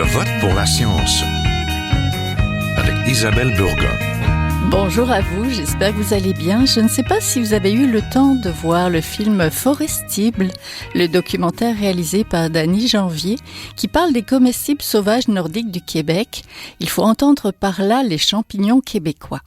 vote pour la science avec Isabelle Burgon. Bonjour à vous, j'espère que vous allez bien. Je ne sais pas si vous avez eu le temps de voir le film Forestibles, le documentaire réalisé par Dany Janvier, qui parle des comestibles sauvages nordiques du Québec. Il faut entendre par là les champignons québécois.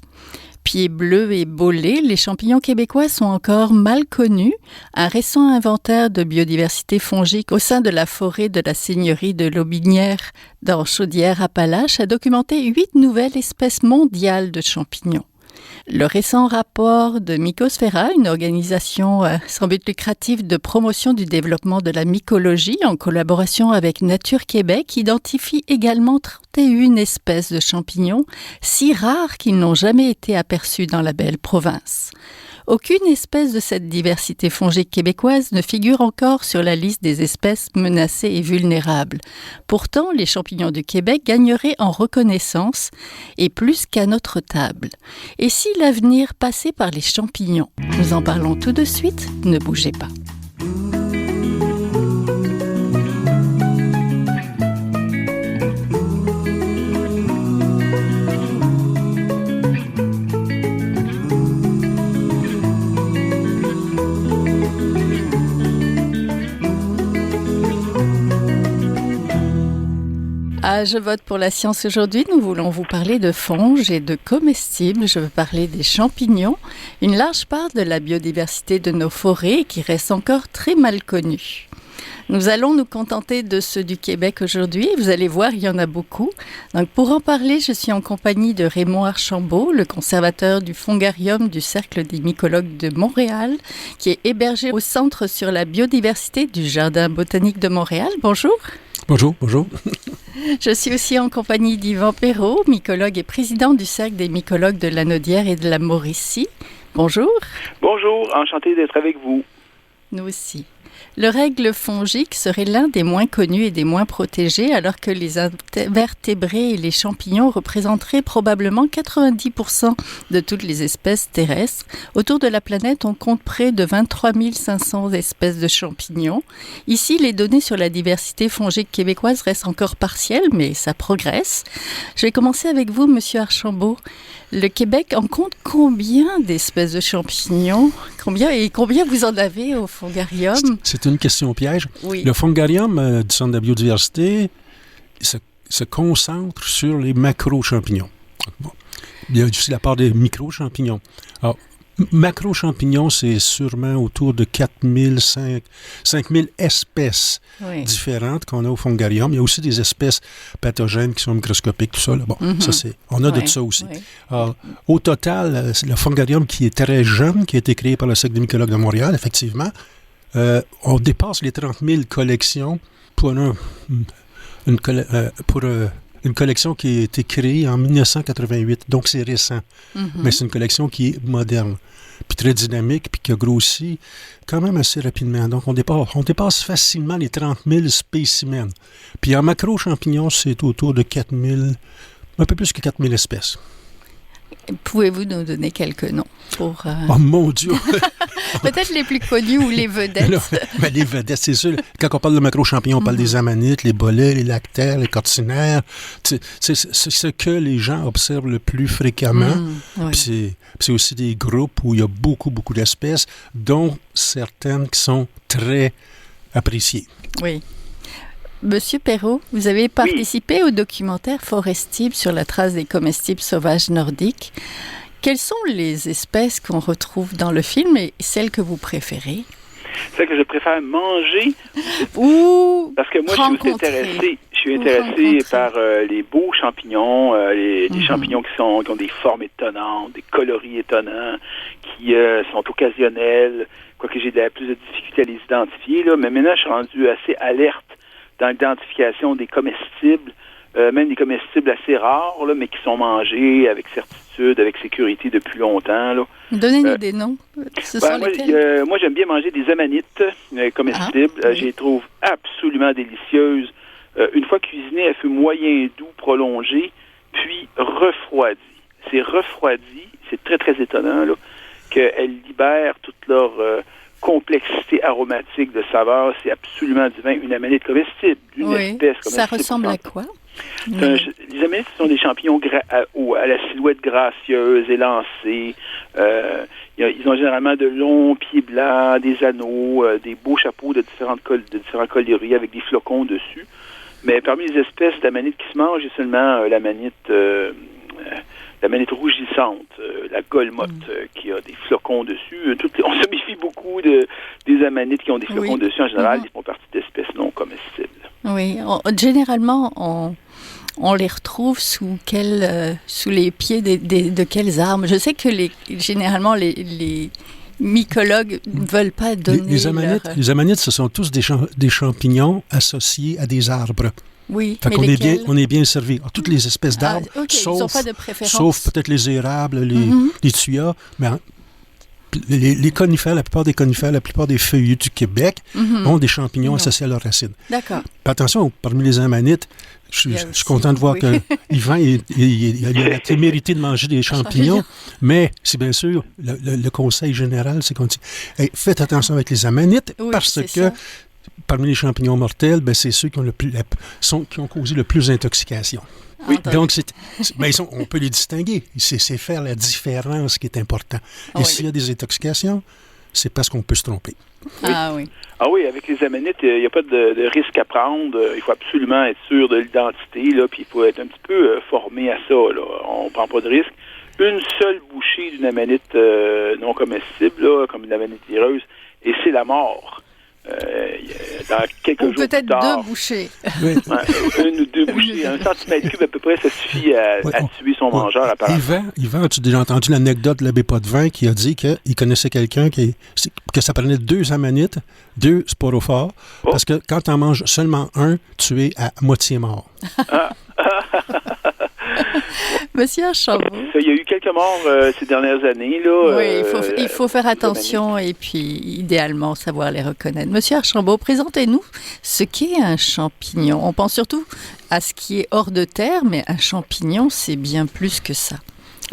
Pieds bleus et bollés, les champignons québécois sont encore mal connus. Un récent inventaire de biodiversité fongique au sein de la forêt de la seigneurie de Lobinière dans Chaudière-Appalaches a documenté 8 nouvelles espèces mondiales de champignons. Le récent rapport de Mycosphera, une organisation sans but lucratif de promotion du développement de la mycologie en collaboration avec Nature Québec, identifie également 31 espèces de champignons, si rares qu'ils n'ont jamais été aperçus dans la belle province. Aucune espèce de cette diversité fongique québécoise ne figure encore sur la liste des espèces menacées et vulnérables. Pourtant, les champignons du Québec gagneraient en reconnaissance et plus qu'à notre table. Et si l'avenir passait par les champignons? Nous en parlons tout de suite, ne bougez pas. Je vote pour la science aujourd'hui. Nous voulons vous parler de fonges et de comestibles. Je veux parler des champignons, une large part de la biodiversité de nos forêts qui reste encore très mal connue. Nous allons nous contenter de ceux du Québec aujourd'hui. Vous allez voir, il y en a beaucoup. Donc, pour en parler, je suis en compagnie de Raymond Archambault, le conservateur du Fongarium du Cercle des mycologues de Montréal, qui est hébergé au Centre sur la biodiversité du Jardin botanique de Montréal. Bonjour. Bonjour, bonjour. Je suis aussi en compagnie d'Yvan Perrault, mycologue et président du Cercle des mycologues de la Naudière et de la Mauricie. Bonjour. Bonjour, enchanté d'être avec vous. Nous aussi. Le règle fongique serait l'un des moins connus et des moins protégés, alors que les invertébrés et les champignons représenteraient probablement 90% de toutes les espèces terrestres. Autour de la planète, on compte près de 23 500 espèces de champignons. Ici, les données sur la diversité fongique québécoise restent encore partielles, mais ça progresse. Je vais commencer avec vous, Monsieur Archambault. Le Québec en compte combien d'espèces de champignons? Combien vous en avez au Fongarium? C'est une question piège. Oui. Le Fongarium du Centre de la biodiversité se concentre sur les macro-champignons. Bon. Il y a aussi la part des micro-champignons. Alors, macro-champignons, c'est sûrement autour de 5000 espèces différentes qu'on a au Fongarium. Il y a aussi des espèces pathogènes qui sont microscopiques, tout ça. Là. Bon, ça on a de ça aussi. Alors, au total, le Fongarium qui est très jeune, qui a été créé par le Cercle des mycologues de Montréal, effectivement, on dépasse les 30 000 collections pour une collection qui a été créée en 1988, donc c'est récent. Mais c'est une collection qui est moderne, puis très dynamique, puis qui a grossi quand même assez rapidement. Donc on dépasse facilement les 30 000 spécimens. Puis en macro-champignons, c'est autour de 4 000, un peu plus que 4 000 espèces. Pouvez-vous nous donner quelques noms pour... Oh mon Dieu! Peut-être les plus connus ou les vedettes. Non, mais les vedettes, c'est sûr. Quand on parle de macro-champignons, on parle des amanites, les bolets, les lactaires, les cortinaires. C'est ce que les gens observent le plus fréquemment. Puis c'est aussi des groupes où il y a beaucoup, beaucoup d'espèces, dont certaines qui sont très appréciées. Oui. Monsieur Perrault, vous avez participé au documentaire Forestibles sur la trace des comestibles sauvages nordiques. Quelles sont les espèces qu'on retrouve dans le film et celles que vous préférez? Celles que je préfère manger ou parce que moi je suis intéressé par les beaux champignons, les champignons qui ont des formes étonnantes, des coloris étonnants, qui sont occasionnels, quoique j'ai plus de difficultés à les identifier, là, mais maintenant je suis rendu assez alerte dans l'identification des comestibles, même des comestibles assez rares, là, mais qui sont mangés avec certitude, avec sécurité depuis longtemps. Là. Donnez-nous des noms. Moi, j'aime bien manger des amanites comestibles. Je les trouve absolument délicieuses. Une fois cuisinées, à feu moyen doux prolongé, puis refroidies. C'est refroidi, c'est très, très étonnant, là, qu'elles libèrent toute leur complexité aromatique de saveur. C'est absolument divin. Une amanite comestible, d'une espèce comestible. Ça ressemble à quoi? Les amanites sont des champignons à la silhouette gracieuse, élancée. Ils ont généralement de longs pieds blancs, des anneaux, des beaux chapeaux de différents coloris avec des flocons dessus. Mais parmi les espèces d'amanites qui se mangent, il y a seulement l'amanite rougissante, la golmotte, qui a des flocons dessus. On se méfie beaucoup des amanites qui ont des flocons dessus. En général, ils font partie d'espèces non comestibles. Oui, généralement, on les retrouve sous les pieds de quelles arbres? Je sais que généralement, les mycologues ne veulent pas donner les amanites, ce sont tous des champignons associés à des arbres. Oui, fait mais qu'on lesquels? on est bien servi. Alors, toutes les espèces d'arbres, ils n'ont pas de préférence. Sauf peut-être les érables, les tuyas, mais les conifères, la plupart des conifères, la plupart des feuillus du Québec ont des champignons associés à leurs racines. D'accord. Puis attention, parmi les amanites, je suis content de voir que Yvan, il a la témérité de manger des champignons, mais c'est bien sûr, le conseil général, c'est qu'on dit, faites attention avec les amanites, parce que parmi les champignons mortels, c'est ceux qui ont causé le plus d'intoxication. Oui, donc on peut les distinguer. C'est faire la différence qui est important. Et s'il y a des intoxications, c'est parce qu'on peut se tromper. Ah oui. Ah oui, avec les amanites, il n'y a pas de risque à prendre. Il faut absolument être sûr de l'identité, là, puis il faut être un petit peu formé à ça. Là. On ne prend pas de risque. Une seule bouchée d'une amanite non comestible, là, comme une amanite vireuse, et c'est la mort. Dans quelques jours peut-être plus tard, 2 bouchées. Oui. Une ou 2 bouchées. 1 centimètre cube à peu près, ça suffit à tuer son mangeur apparemment. Yvan, as-tu déjà entendu l'anecdote de l'abbé Potvin qui a dit qu'il connaissait quelqu'un que ça prenait 2 amanites, 2 sporophores, parce que quand tu en manges seulement un, tu es à moitié mort. Monsieur Archambault. Il y a eu quelques morts ces dernières années. Là, oui, il faut faire attention et puis idéalement savoir les reconnaître. Monsieur Archambault, présentez-nous ce qu'est un champignon. On pense surtout à ce qui est hors de terre, mais un champignon, c'est bien plus que ça.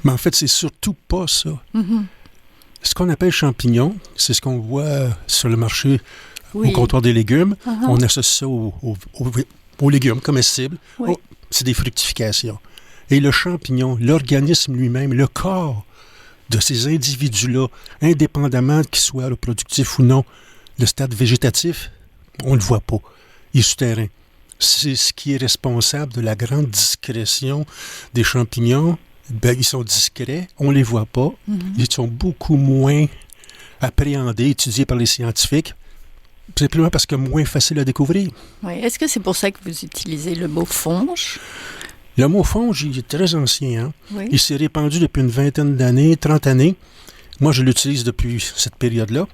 Mais en fait, c'est surtout pas ça. Ce qu'on appelle champignon, c'est ce qu'on voit sur le marché au comptoir des légumes. On associe ça aux légumes comestibles. Oui. C'est des fructifications. Et le champignon, l'organisme lui-même, le corps de ces individus-là, indépendamment qu'ils soient reproductifs ou non, le stade végétatif, on ne le voit pas. Il est souterrain. C'est ce qui est responsable de la grande discrétion des champignons. Ils sont discrets, on ne les voit pas. Ils sont beaucoup moins appréhendés, étudiés par les scientifiques, simplement parce que moins facile à découvrir. Oui. Est-ce que c'est pour ça que vous utilisez le mot fonge? Le mot fonge, il est très ancien. Hein? Oui. Il s'est répandu depuis une vingtaine d'années, 30 années. Moi, je l'utilise depuis cette période-là.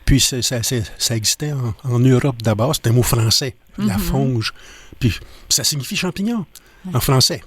Puis ça existait en Europe d'abord. C'était un mot français, la fonge. Puis ça signifie champignon en français.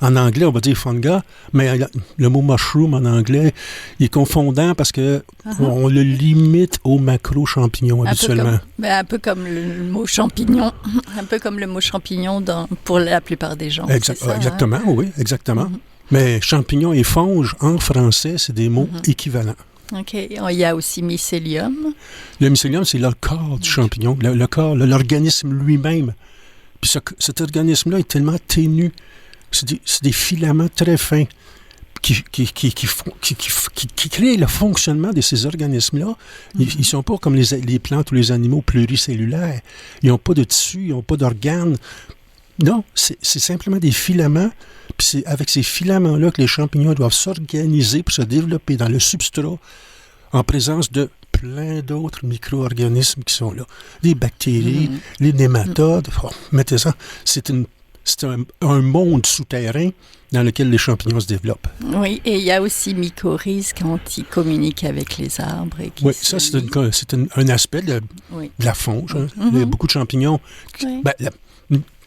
En anglais, on va dire funga, mais le mot mushroom en anglais, il est confondant parce que on le limite aux macro-champignons habituellement. Un peu comme le mot champignon. Un peu comme le mot champignon pour la plupart des gens. Exactement, oui, exactement. Mais champignon et fonge, en français, c'est des mots équivalents. OK. Il y a aussi mycélium. Le mycélium, c'est le corps du champignon, le corps, l'organisme lui-même. Puis cet organisme-là est tellement ténu. C'est des filaments très fins qui créent le fonctionnement de ces organismes-là. Ils ne sont pas comme les plantes ou les animaux pluricellulaires. Ils n'ont pas de tissu, ils n'ont pas d'organes. Non, c'est simplement des filaments. Puis c'est avec ces filaments-là que les champignons doivent s'organiser pour se développer dans le substrat en présence de plein d'autres micro-organismes qui sont là. Les bactéries, les nématodes. Mettez ça. C'est un monde souterrain dans lequel les champignons se développent. Oui, et il y a aussi mycorhizes quand ils communiquent avec les arbres. Oui, ça, c'est un aspect de la fonge. Hein. Il y a beaucoup de champignons.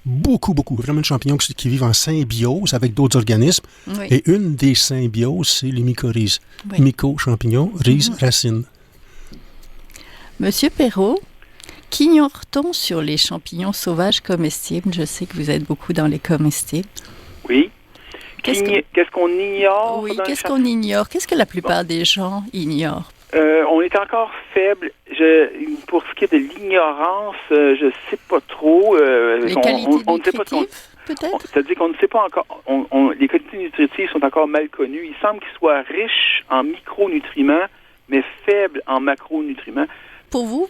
Beaucoup, vraiment de champignons qui vivent en symbiose avec d'autres organismes. Oui. Et une des symbioses, c'est les mycorhizes. Oui. Myco-champignons, rhizes, racines. Monsieur Perrault, qu'ignore-t-on sur les champignons sauvages comestibles? Je sais que vous êtes beaucoup dans les comestibles. Oui. Qu'est-ce qu'on ignore? Oui, qu'est-ce qu'on ignore? Qu'est-ce que la plupart des gens ignorent? On est encore faible. Pour ce qui est de l'ignorance, je sais pas trop. Les qualités nutritives, peut-être? C'est-à-dire qu'on ne sait pas encore. Les qualités nutritives sont encore mal connues. Il semble qu'ils soient riches en micronutriments, mais faibles en macronutriments. Pour vous,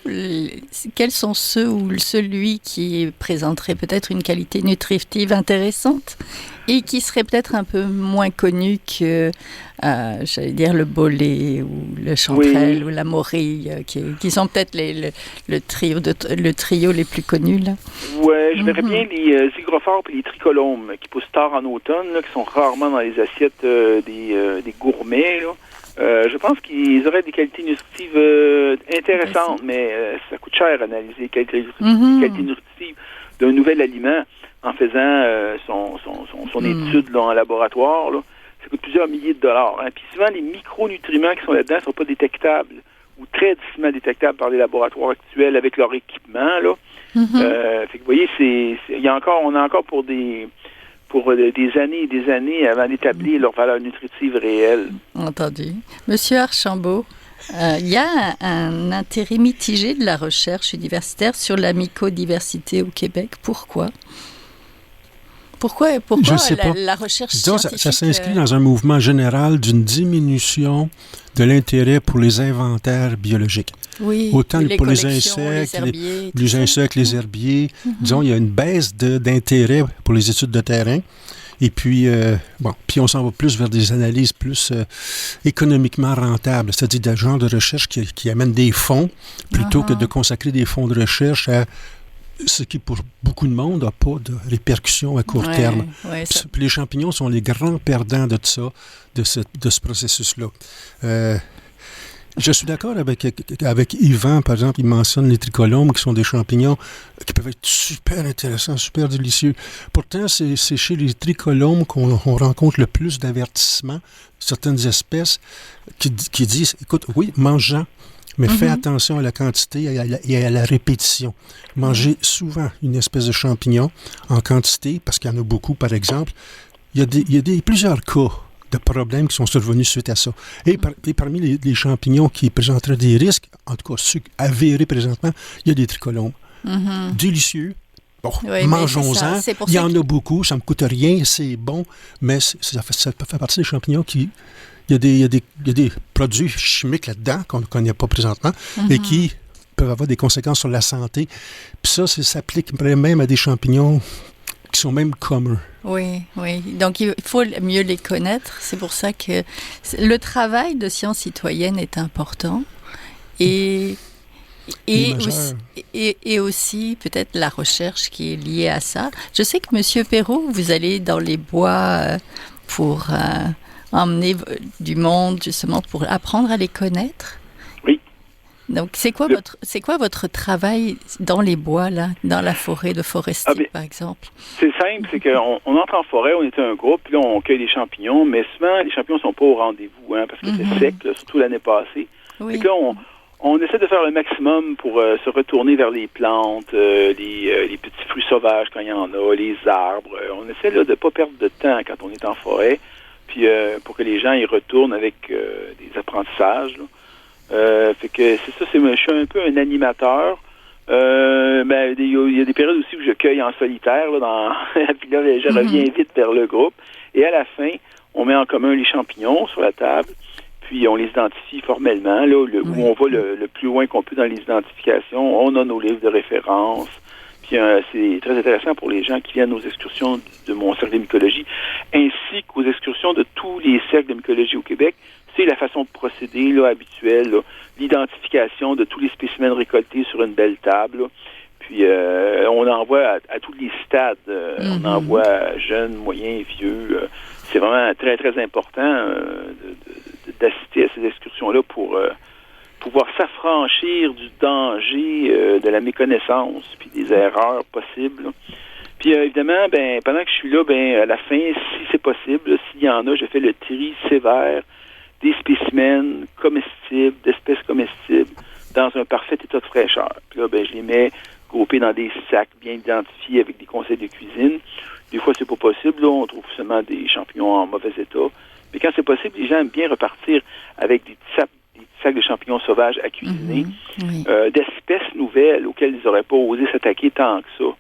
quels sont ceux ou celui qui présenterait peut-être une qualité nutritive intéressante et qui serait peut-être un peu moins connu que, j'allais dire, le bolet ou le chanterelle ou la morille, qui sont peut-être le trio les plus connus, là? Oui, je verrais bien les hygrophores et les tricolomes qui poussent tard en automne, là, qui sont rarement dans les assiettes des gourmets, là. Je pense qu'ils auraient des qualités nutritives intéressantes, mais ça coûte cher à analyser les qualités nutritives d'un nouvel aliment en faisant son étude là, en laboratoire. Là. Ça coûte plusieurs milliers de dollars. Hein. Puis souvent, les micronutriments qui sont là-dedans ne sont pas détectables ou très difficilement détectables par les laboratoires actuels avec leur équipement. Là. Fait que vous voyez, on a encore pour des années et des années avant d'établir leur valeur nutritive réelle. Entendu. Monsieur Archambault, il y a un intérêt mitigé de la recherche universitaire sur la mycodiversité au Québec. Pourquoi Je sais pas. La recherche Disons, scientifique... ça s'inscrit dans un mouvement général d'une diminution de l'intérêt pour les inventaires biologiques. Oui, autant pour les insectes, les herbiers. Disons, il y a une baisse d'intérêt pour les études de terrain. Et puis, puis on s'en va plus vers des analyses plus économiquement rentables, c'est-à-dire des genres de recherche qui amènent des fonds, plutôt que de consacrer des fonds de recherche à ce qui, pour beaucoup de monde, n'a pas de répercussions à court terme. Puis les champignons sont les grands perdants de ça, de ce processus-là. Je suis d'accord avec Yvan, par exemple, il mentionne les tricolomes, qui sont des champignons qui peuvent être super intéressants, super délicieux. Pourtant, c'est chez les tricolomes qu'on rencontre le plus d'avertissements, certaines espèces qui disent, écoute, oui, mange-en, mais fais attention à la quantité et à la répétition. Mangez souvent une espèce de champignon en quantité, parce qu'il y en a beaucoup, par exemple. Il y a plusieurs cas de problèmes qui sont survenus suite à ça. Et parmi les champignons qui présenteraient des risques, en tout cas ceux avérés présentement, il y a des tricolomes. Délicieux. Bon, mangeons-en. Il y en a beaucoup, ça ne me coûte rien, c'est bon, mais ça fait partie des champignons qui... Il y a des produits chimiques là-dedans qu'on ne connaît pas présentement et qui peuvent avoir des conséquences sur la santé. Puis ça s'applique même à des champignons qui sont même communs. Oui. Donc, il faut mieux les connaître. C'est pour ça que le travail de science citoyenne est important. Et aussi, peut-être, la recherche qui est liée à ça. Je sais que, M. Perrault, vous allez dans les bois pour emmener du monde, justement, pour apprendre à les connaître. Oui. Donc, c'est quoi votre travail dans les bois, là, dans la forêt de Forestier, par exemple? C'est simple, c'est qu'on entre en forêt, on était un groupe, puis là, on cueille des champignons, mais souvent, les champignons ne sont pas au rendez-vous, hein, parce que c'est sec, là, surtout l'année passée. Oui. Donc là, on essaie de faire le maximum pour se retourner vers les plantes, les petits fruits sauvages quand il y en a, les arbres. On essaie là, de ne pas perdre de temps quand on est en forêt, puis pour que les gens y retournent avec des apprentissages, là. Fait que c'est ça, je suis un peu un animateur. Il y a des périodes aussi où je cueille en solitaire, là, puis là, je reviens vite vers le groupe. Et à la fin, on met en commun les champignons sur la table, puis on les identifie formellement, là, où on va le plus loin qu'on peut dans les identifications. On a nos livres de référence. Puis c'est très intéressant pour les gens qui viennent aux excursions de mon cercle de mycologie, ainsi qu'aux excursions de tous les cercles de mycologie au Québec. C'est la façon de procéder là, habituelle, là, l'identification de tous les spécimens récoltés sur une belle table. Là. Puis on envoie à tous les stades. On envoie jeunes, moyens, vieux. C'est vraiment très, très important d'assister à ces excursions-là pour pouvoir s'affranchir du danger de la méconnaissance puis des erreurs possibles. Là. Puis évidemment, pendant que je suis là, à la fin, si c'est possible, là, s'il y en a, je fais le tri sévère des spécimens comestibles, d'espèces comestibles, dans un parfait état de fraîcheur. Puis là, je les mets groupés dans des sacs bien identifiés avec des conseils de cuisine. Des fois, c'est pas possible. Là, on trouve seulement des champignons en mauvais état. Mais quand c'est possible, les gens aiment bien repartir avec des petits sacs de champignons sauvages à cuisiner, Oui. d'espèces nouvelles auxquelles ils n'auraient pas osé s'attaquer tant que ça.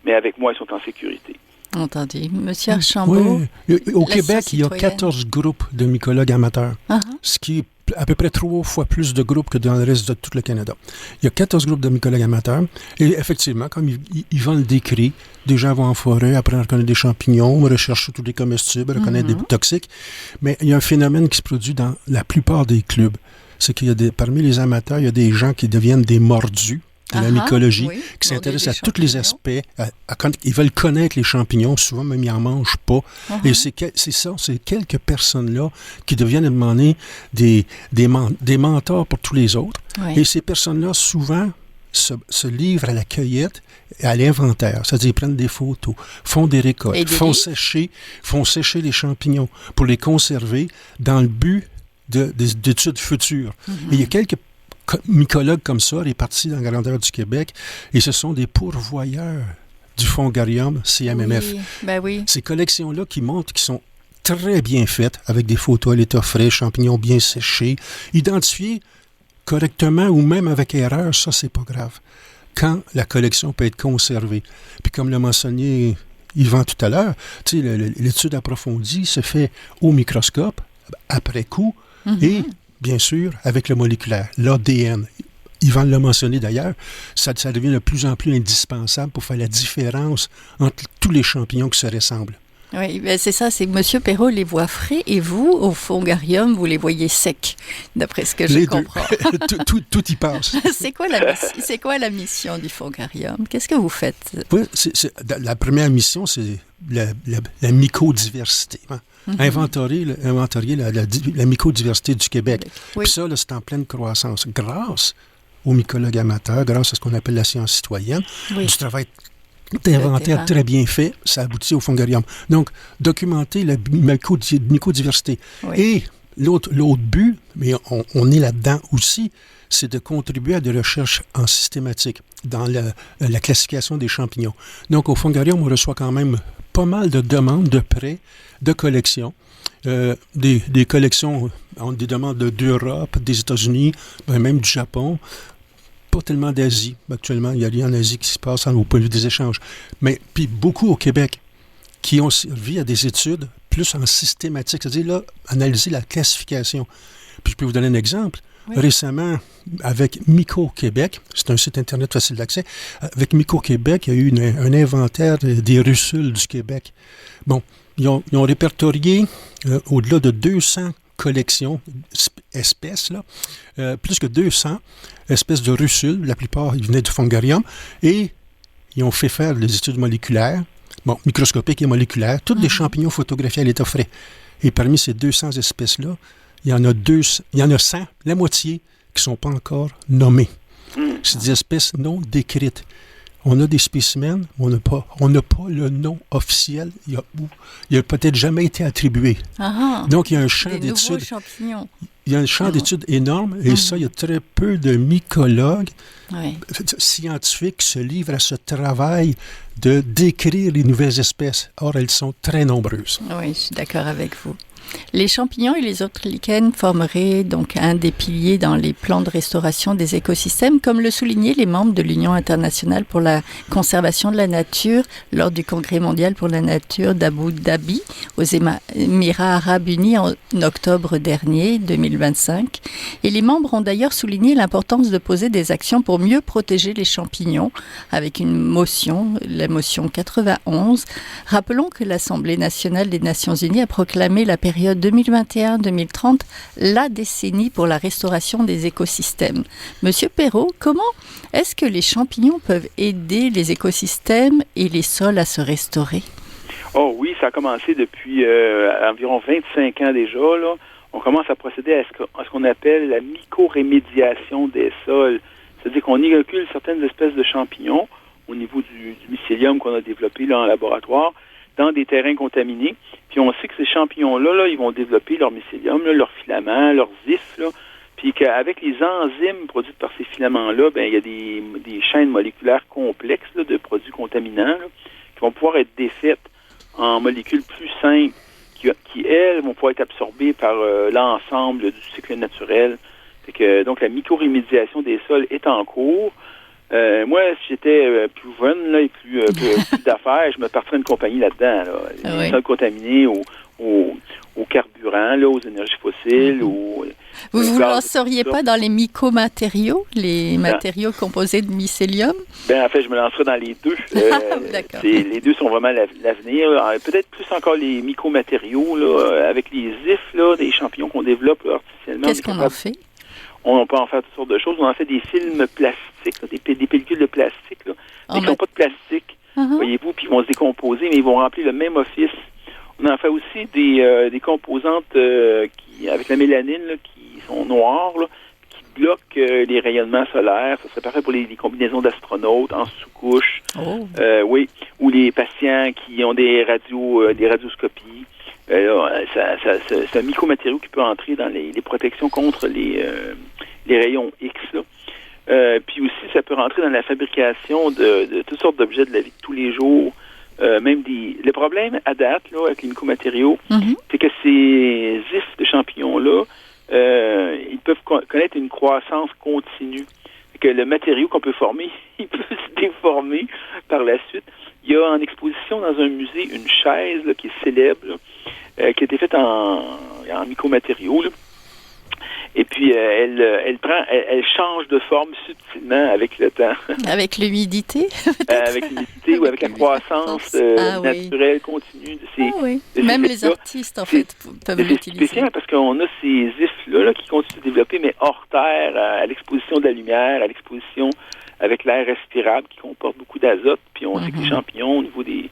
Mais avec moi, ils sont en sécurité. Entendu. Monsieur Archambault. Oui. Au la Québec, il y a citoyenne. 14 groupes de mycologues amateurs, ce qui est à peu près 3 fois plus de groupes que dans le reste de tout le Canada. Il y a 14 groupes de mycologues amateurs et effectivement, comme ils vont le décrire, des gens vont en forêt, apprendre à reconnaître des champignons, rechercher tous les comestibles, reconnaître des toxiques, mais il y a un phénomène qui se produit dans la plupart des clubs. C'est qu'il y a parmi les amateurs, il y a des gens qui deviennent des mordus de la mycologie, oui, qui mordus s'intéressent des à tous les champignons. aspects. Ils veulent connaître les champignons, souvent même ils n'en mangent pas. Et c'est quelques personnes-là qui deviennent à un moment donné des mentors pour tous les autres. Oui. Et ces personnes-là, souvent, se livrent à la cueillette et à l'inventaire. C'est-à-dire, ils prennent des photos, font des récoltes, font sécher les champignons pour les conserver dans le but d'études futures. Et il y a quelques mycologues comme ça répartis dans la grandeur du Québec et ce sont des pourvoyeurs du Fongarium CMMF. Oui, ben oui. Ces collections-là qui montrent qu'ils sont très bien faites avec des photos à l'état frais, champignons bien séchés, identifiés correctement ou même avec erreur, ça c'est pas grave. Quand la collection peut être conservée. Puis comme l'a mentionné Yvan tout à l'heure, tu sais, l'étude approfondie se fait au microscope, après coup, et bien sûr, avec le moléculaire, l'ADN. Yvan l'a mentionné d'ailleurs, ça devient de plus en plus indispensable pour faire la différence entre tous les champignons qui se ressemblent. Oui, ben c'est ça, c'est que M. Perrault les voit frais et vous, au Fongarium, vous les voyez secs, d'après ce que je comprends. tout y passe. C'est quoi la mission du Fongarium? Qu'est-ce que vous faites? Oui, la première mission, c'est la mycodiversité. Hein? Inventorier la mycodiversité du Québec. Oui. Puis ça, là, c'est en pleine croissance grâce aux mycologues amateurs, grâce à ce qu'on appelle la science citoyenne, du travail d'inventaire très bien fait, ça aboutit au Fongarium. Donc, documenter la mycodiversité. Oui. Et l'autre but, mais on est là-dedans aussi, c'est de contribuer à des recherches en systématique dans la classification des champignons. Donc, au Fongarium, on reçoit quand même pas mal de demandes de prêts, de collections. Des collections, des demandes d'Europe, des États-Unis, même du Japon. Pas tellement d'Asie. Actuellement, il n'y a rien en Asie qui se passe au point de vue des échanges. Mais puis beaucoup au Québec qui ont servi à des études plus en systématique, c'est-à-dire là, analyser la classification. Puis je peux vous donner un exemple. Oui. Récemment, avec Myco-Québec, c'est un site Internet facile d'accès, avec Myco-Québec, il y a eu un inventaire des russules du Québec. Bon, ils ont répertorié au-delà de 200 collections, espèces, là, plus que 200 espèces de russules, la plupart ils venaient du Fongarium, et ils ont fait faire des études moléculaires, microscopiques et moléculaires, tous des champignons photographiés à l'état frais. Et parmi ces 200 espèces-là, il y en a 100, la moitié, qui ne sont pas encore nommées. C'est des espèces non décrites. On a des spécimens, on n'a pas le nom officiel. Il n'a peut-être jamais été attribué. Donc, il y a un champ d'études. Il y a un champ d'études énorme et ça, il y a très peu de mycologues scientifiques qui se livrent à ce travail de décrire les nouvelles espèces. Or, elles sont très nombreuses. Oui, je suis d'accord avec vous. Les champignons et les autres lichens formeraient donc un des piliers dans les plans de restauration des écosystèmes, comme le soulignaient les membres de l'Union internationale pour la conservation de la nature lors du Congrès mondial pour la nature d'Abu Dhabi aux Émirats arabes unis en octobre dernier, 2025. Et les membres ont d'ailleurs souligné l'importance de poser des actions pour mieux protéger les champignons avec une motion, la motion 91. Rappelons que l'Assemblée nationale des Nations unies a proclamé la période 2021-2030, la décennie pour la restauration des écosystèmes. Monsieur Perrault, comment est-ce que les champignons peuvent aider les écosystèmes et les sols à se restaurer? Oh oui, ça a commencé depuis environ 25 ans déjà. Là. On commence à procéder à ce qu'on appelle la mycorémédiation des sols. C'est-à-dire qu'on inocule certaines espèces de champignons au niveau du mycélium qu'on a développé là, en laboratoire dans des terrains contaminés. Puis on sait que ces champignons-là, ils vont développer leur mycélium, là, leurs filaments, leurs ifs, là, puis qu'avec les enzymes produites par ces filaments-là, il y a des chaînes moléculaires complexes là, de produits contaminants là, qui vont pouvoir être défaites en molécules plus simples qui, elles, vont pouvoir être absorbées par l'ensemble du cycle naturel. Fait que, donc, la micro-rémédiation des sols est en cours. Moi, si j'étais plus jeune là, et plus d'affaires, je me partirais une compagnie là-dedans. Là. Les sols contaminés au carburant, là, aux énergies fossiles. Vous ne vous lanceriez pas dans les mycomatériaux, les matériaux composés de mycélium? En fait, je me lancerais dans les deux. D'accord. Les deux sont vraiment l'avenir. Peut-être plus encore les mycomatériaux, là, avec les ifs, là, des champignons qu'on développe là, artificiellement. Qu'est-ce qu'on en fait? On peut en faire toutes sortes de choses. On en fait des films plastiques, là, des pellicules de plastique, là, mais qui n'ont pas de plastique, voyez-vous, puis ils vont se décomposer, mais ils vont remplir le même office. On en fait aussi des composantes avec la mélanine là, qui sont noires, là, qui bloquent les rayonnements solaires. Ça serait parfait pour les combinaisons d'astronautes en sous-couche. Oui, ou les patients qui ont des radioscopies. C'est un micromatériau qui peut entrer dans les protections contre les rayons X. Là. Puis aussi, ça peut rentrer dans la fabrication de toutes sortes d'objets de la vie de tous les jours. Le problème à date là, avec les micromatériaux, c'est que ces ifs de champignons-là, ils peuvent connaître une croissance continue. Que le matériau qu'on peut former, il peut se déformer par la suite. Il y a en exposition dans un musée une chaise là, qui est célèbre, là, qui a été faite en micromatériaux. Là. Et puis, elle change de forme subtilement avec le temps. Avec l'humidité? Avec l'humidité ou avec la croissance naturelle continue de ces Même les artistes, en fait, peuvent l'utiliser. C'est spécial parce qu'on a ces ifs-là là, qui continuent de se développer, mais hors terre, à l'exposition de la lumière, à l'exposition avec l'air respirable qui comporte beaucoup d'azote. Puis on sait que les champignons, au niveau des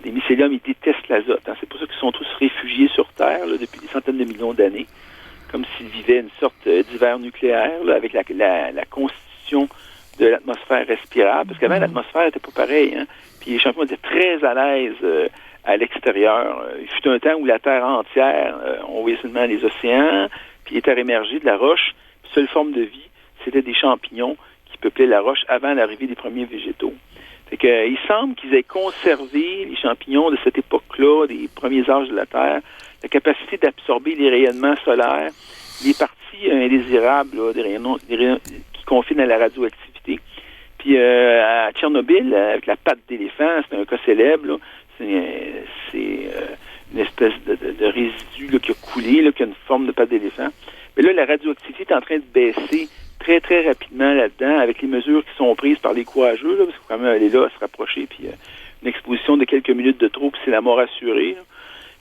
mycéliums, ils détestent l'azote. Hein. C'est pour ça qu'ils sont tous réfugiés sur Terre là, depuis des centaines de millions d'années. Comme s'ils vivaient une sorte d'hiver nucléaire là, avec la constitution de l'atmosphère respirable. Parce qu'avant, l'atmosphère n'était pas pareille. Hein? Puis les champignons étaient très à l'aise à l'extérieur. Il fut un temps où la Terre entière, on voyait seulement les océans, puis les terres émergées de la roche. Puis seule forme de vie, c'était des champignons qui peuplaient la roche avant l'arrivée des premiers végétaux. Fait que, il semble qu'ils aient conservé, les champignons de cette époque-là, des premiers âges de la Terre, la capacité d'absorber les rayonnements solaires, les parties indésirables, là, des rayons qui confinent à la radioactivité. Puis à Tchernobyl, avec la patte d'éléphant, c'est un cas célèbre, là, c'est une espèce de résidu là, qui a coulé, là, qui a une forme de patte d'éléphant. Mais là, la radioactivité est en train de baisser très, très rapidement là-dedans, avec les mesures qui sont prises par les courageux, là, parce qu'il faut quand même aller là, se rapprocher, puis une exposition de quelques minutes de trop, puis c'est la mort assurée, là.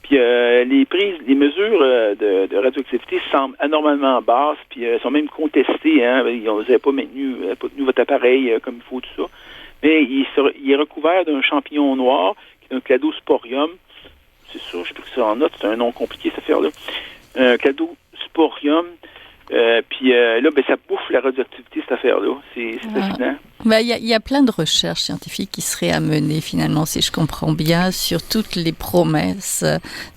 Puis les mesures de radioactivité semblent anormalement basses, puis sont même contestées. Hein? Ils n'avaient pas maintenu votre appareil comme il faut, tout ça. Mais il est recouvert d'un champignon noir, qui est un cladosporium. C'est ça, je ne sais plus que ça en note, c'est un nom compliqué, cette affaire-là. Un cladosporium. Puis là, ça bouffe la radioactivité, cette affaire-là. C'est fascinant. Il y a plein de recherches scientifiques qui seraient à mener, finalement, si je comprends bien, sur toutes les promesses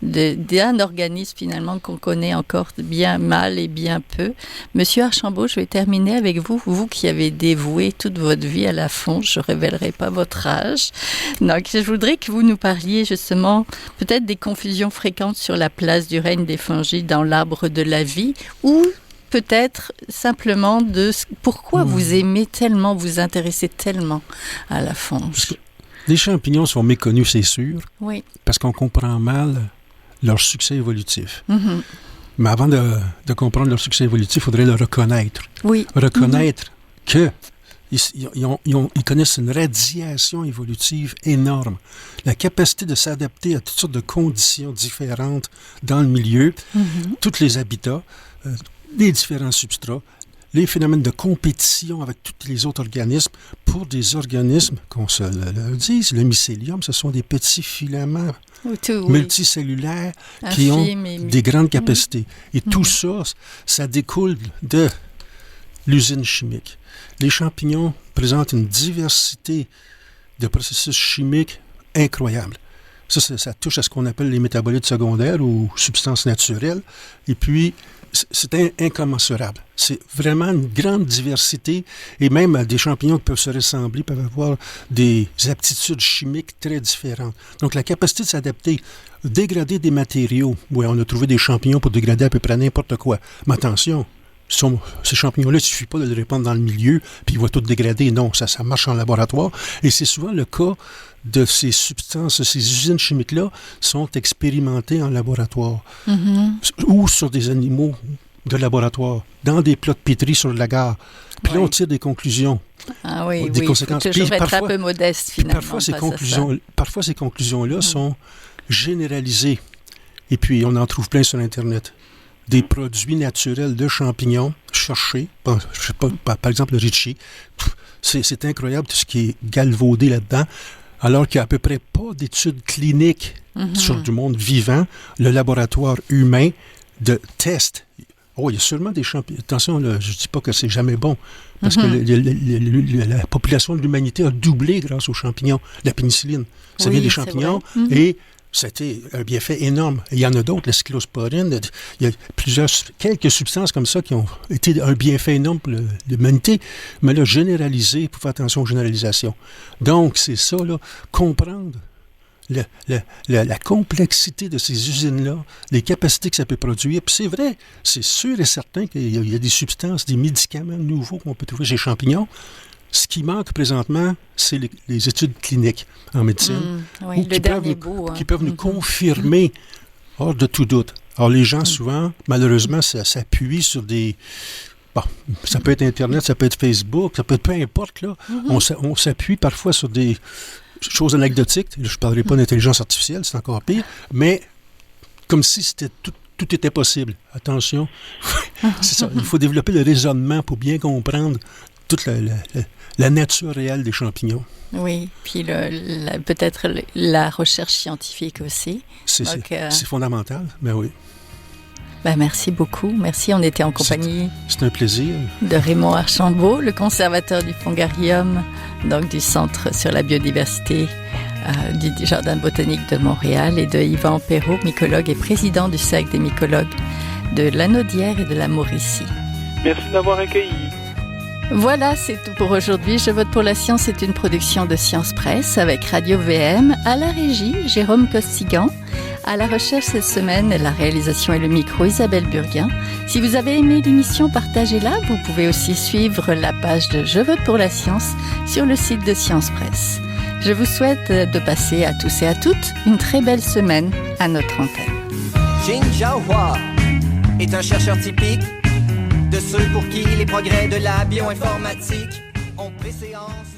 d'un organisme, finalement, qu'on connaît encore bien mal et bien peu. Monsieur Archambault, je vais terminer avec vous. Vous qui avez dévoué toute votre vie à la fonte, je ne révélerai pas votre âge. Donc, je voudrais que vous nous parliez, justement, peut-être des confusions fréquentes sur la place du règne des fongies dans l'arbre de la vie, ou peut-être simplement de pourquoi vous aimez tellement, vous intéressez tellement à la fonge. Les champignons sont méconnus, c'est sûr, parce qu'on comprend mal leur succès évolutif. Mais avant de comprendre leur succès évolutif, il faudrait le reconnaître. Reconnaître qu'ils connaissent une radiation évolutive énorme. La capacité de s'adapter à toutes sortes de conditions différentes dans le milieu, tous les habitats, les différents substrats, les phénomènes de compétition avec tous les autres organismes. Pour des organismes, qu'on se le dise, le mycélium, ce sont des petits filaments multicellulaires qui ont des grandes capacités. Et tout ça, ça découle de l'usine chimique. Les champignons présentent une diversité de processus chimiques incroyable. Ça touche à ce qu'on appelle les métabolites secondaires ou substances naturelles. Et puis, c'est incommensurable. C'est vraiment une grande diversité et même des champignons qui peuvent se ressembler, peuvent avoir des aptitudes chimiques très différentes. Donc, la capacité de s'adapter, dégrader des matériaux. Oui, on a trouvé des champignons pour dégrader à peu près n'importe quoi. Mais attention, ces champignons-là, il ne suffit pas de les répandre dans le milieu, puis ils vont tout dégrader. Non, ça marche en laboratoire. Et c'est souvent le cas de ces substances, ces usines chimiques-là sont expérimentées en laboratoire ou sur des animaux de laboratoire, dans des plats de pétri sur la gare. Puis là, on tire des conclusions. Ah oui, des conséquences. Il faut toujours être un peu modeste, finalement. Parfois, ces conclusions-là sont généralisées. Et puis, on en trouve plein sur Internet. Des produits naturels de champignons cherchés. Je sais pas, par exemple, le Ritchie. C'est incroyable tout ce qui est galvaudé là-dedans. Alors qu'il n'y a à peu près pas d'études cliniques sur du monde vivant, le laboratoire humain de tests. Oh, il y a sûrement des champignons. Attention, là, je ne dis pas que c'est jamais bon, parce que la population de l'humanité a doublé grâce aux champignons. La pénicilline, ça vient des champignons, et c'était un bienfait énorme. Il y en a d'autres, la cyclosporine. Il y a quelques substances comme ça qui ont été un bienfait énorme pour l'humanité, mais là, généralisé, il faut faire attention aux généralisations. Donc, c'est ça, là, comprendre la complexité de ces usines-là, les capacités que ça peut produire. Puis c'est vrai, c'est sûr et certain qu'il y a des substances, des médicaments nouveaux qu'on peut trouver chez les champignons. Ce qui manque présentement, c'est les études cliniques en médecine, qui peuvent nous confirmer hors de tout doute. Alors les gens, souvent, malheureusement, s'appuient sur des... Bon, ça peut être Internet, ça peut être Facebook, ça peut être peu importe, là. On s'appuie parfois sur des choses anecdotiques. Je ne parlerai pas d'intelligence artificielle, c'est encore pire, mais comme si tout était possible. Attention, c'est ça. Il faut développer le raisonnement pour bien comprendre toute la nature réelle des champignons. Oui, puis peut-être la recherche scientifique aussi. C'est fondamental, mais oui. Ben, merci beaucoup. Merci. On était en compagnie. C'est un plaisir. De Raymond Archambault, le conservateur du Fongarium, donc du Centre sur la biodiversité du Jardin botanique de Montréal, et de Yvan Perrault, mycologue et président du Cercle des mycologues de Lanaudière et de la Mauricie. Merci de m'avoir accueilli. Voilà, c'est tout pour aujourd'hui. Je vote pour la science est une production de Science Presse avec Radio VM, à la régie Jérôme Costigan, à la recherche cette semaine, la réalisation et le micro Isabelle Burguin. Si vous avez aimé l'émission, partagez-la. Vous pouvez aussi suivre la page de Je vote pour la science sur le site de Science Presse. Je vous souhaite de passer à tous et à toutes une très belle semaine à notre antenne. Jin Jiahua est un chercheur typique de ceux pour qui les progrès de la bioinformatique ont préséance.